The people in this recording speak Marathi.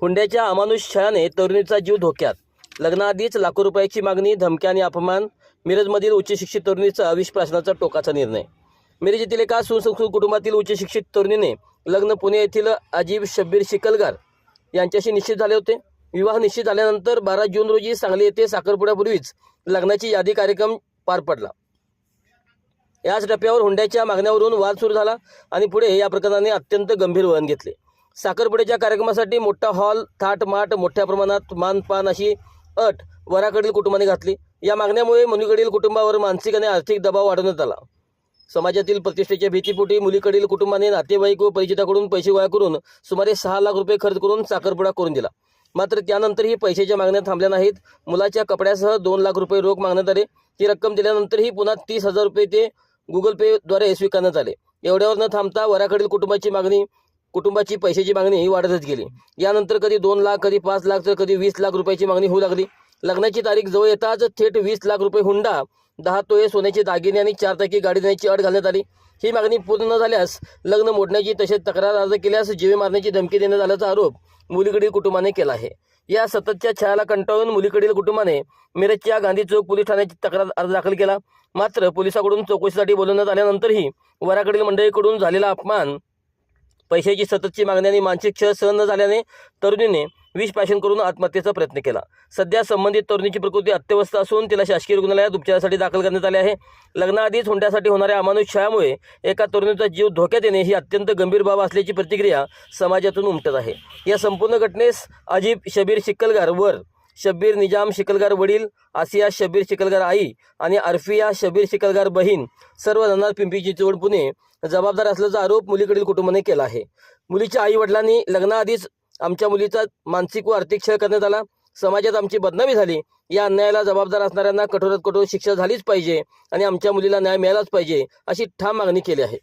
हुंड्याच्या अमानुष छळाने तरुणीचा जीव धोक्यात. लग्नाआधीच लाखो रुपयाची मागणी, धमक्या आणि अपमान. मिरजमधील उच्चशिक्षित तरुणीचा विष प्राशनाचा टोकाचा निर्णय. मिरज येथील एका सुसंस्कृत कुटुंबातील उच्चशिक्षित तरुणीने लग्न पुणे येथील अजीब शब्बीर शिकलगार यांच्याशी निश्चित झाले होते. विवाह निश्चित झाल्यानंतर 12 जून रोजी सांगली येथे साखरपुड्यापूर्वीच लग्नाची यादी कार्यक्रम पार पडला. याच टप्प्यावर हुंड्याच्या मागण्यावरून वाद सुरू झाला आणि पुढे या प्रकरणाने अत्यंत गंभीर वळण घेतले. साखरपुड्याच्या कार्यक्रमासाठी मोठा हॉल, थाटमाट, मोठ्या प्रमाणात मानपान अशी अट वराकडील कुटुंबाने घातली. या मागण्यामुळे मुलीकडील कुटुंबावर मानसिक आणि आर्थिक दबाव वाढवण्यात आला. समाजातील प्रतिष्ठेच्या भीतीपोटी मुलीकडील कुटुंबाने नातेवाईक व परिचिताकडून पैसे गोळा करून सुमारे 6 लाख रुपये खर्च करून साखरपुडा करून दिला. मात्र त्यानंतरही पैशाच्या मागण्या थांबल्या नाहीत. मुलाच्या कपड्यासह 2 लाख रुपये रोख मागण्यात आले. ती रक्कम दिल्यानंतरही पुन्हा 30,000 रुपये ते गुगल पेद्वारे स्वीकारण्यात आले. एवढ्यावर न थांबता वराकडील कुटुंबाची पैशाची मागणी ही वाढतच गेली. यानंतर कधी 2 लाख, कधी 5 लाख, तर कधी 20 लाख रुपयाची मागणी होऊ लागली. लग्नाची तारीख जवळ येताच थेट 20 लाख रुपये हुंडा, 10 तोळे सोन्याचे दागिने आणि 4 चाकी गाडी देण्याची अट घालण्यात आली. ही मागणी पूर्ण न झाल्यास लग्न मोडण्याची, तसेच तक्रार अर्ज केल्यास जीवे मारण्याची धमकी देण्यात आल्याचा आरोप मुलीकडील कुटुंबाने केला आहे. या सततच्या छळाला कंटाळून मुलीकडील कुटुंबाने मिरजच्या गांधी चौक पोलीस ठाण्याची तक्रार अर्ज दाखल केला. मात्र पोलिसांकडून चौकशीसाठी बोलवण्यात आल्यानंतरही वराकडील मंडळीकडून झालेला अपमान, पैशाची सततची मागणी आणि मानसिक छळ सहन न झाल्याने तरुणीने विष प्राशन करून आत्महत्येचा प्रयत्न केला. सध्या संबंधित तरुणीची प्रकृती अत्यवस्थ असून तिला शासकीय रुग्णालयात उपचारासाठी दाखल करण्यात आले आहे. लग्नाआधीच हुंड्यासाठी होणाऱ्या अमानुष छळामुळे एका तरुणीचा जीव धोक्यात येणे ही अत्यंत गंभीर बाब असल्याची प्रतिक्रिया समाजातून उमटत आहे. या संपूर्ण घटनेस अजीब शब्बीर शिकलगार वर शब्बीर निजाम शिकलगार वडील, आसिया शब्बीर शिकलगार आई आणि अर्फिया शब्बीर शिकलगार बहीण सर्व राहणार पिंपरी चिंचवड पुणे जबाबदार असल्याचा आरोप मुलीकडील कुटुंबाने केला आहे. मुलीच्या आई वडिलांनी लग्नाआधीच आमच्या मुलीचा मानसिक व आर्थिक छळ करण्यात आला, समाजात आमची बदनामी झाली, या अन्यायाला जबाबदार असणाऱ्यांना कठोरात कठोर शिक्षा झालीच पाहिजे आणि आमच्या मुलीला न्याय मिळालाच पाहिजे अशी ठाम मागणी केली आहे.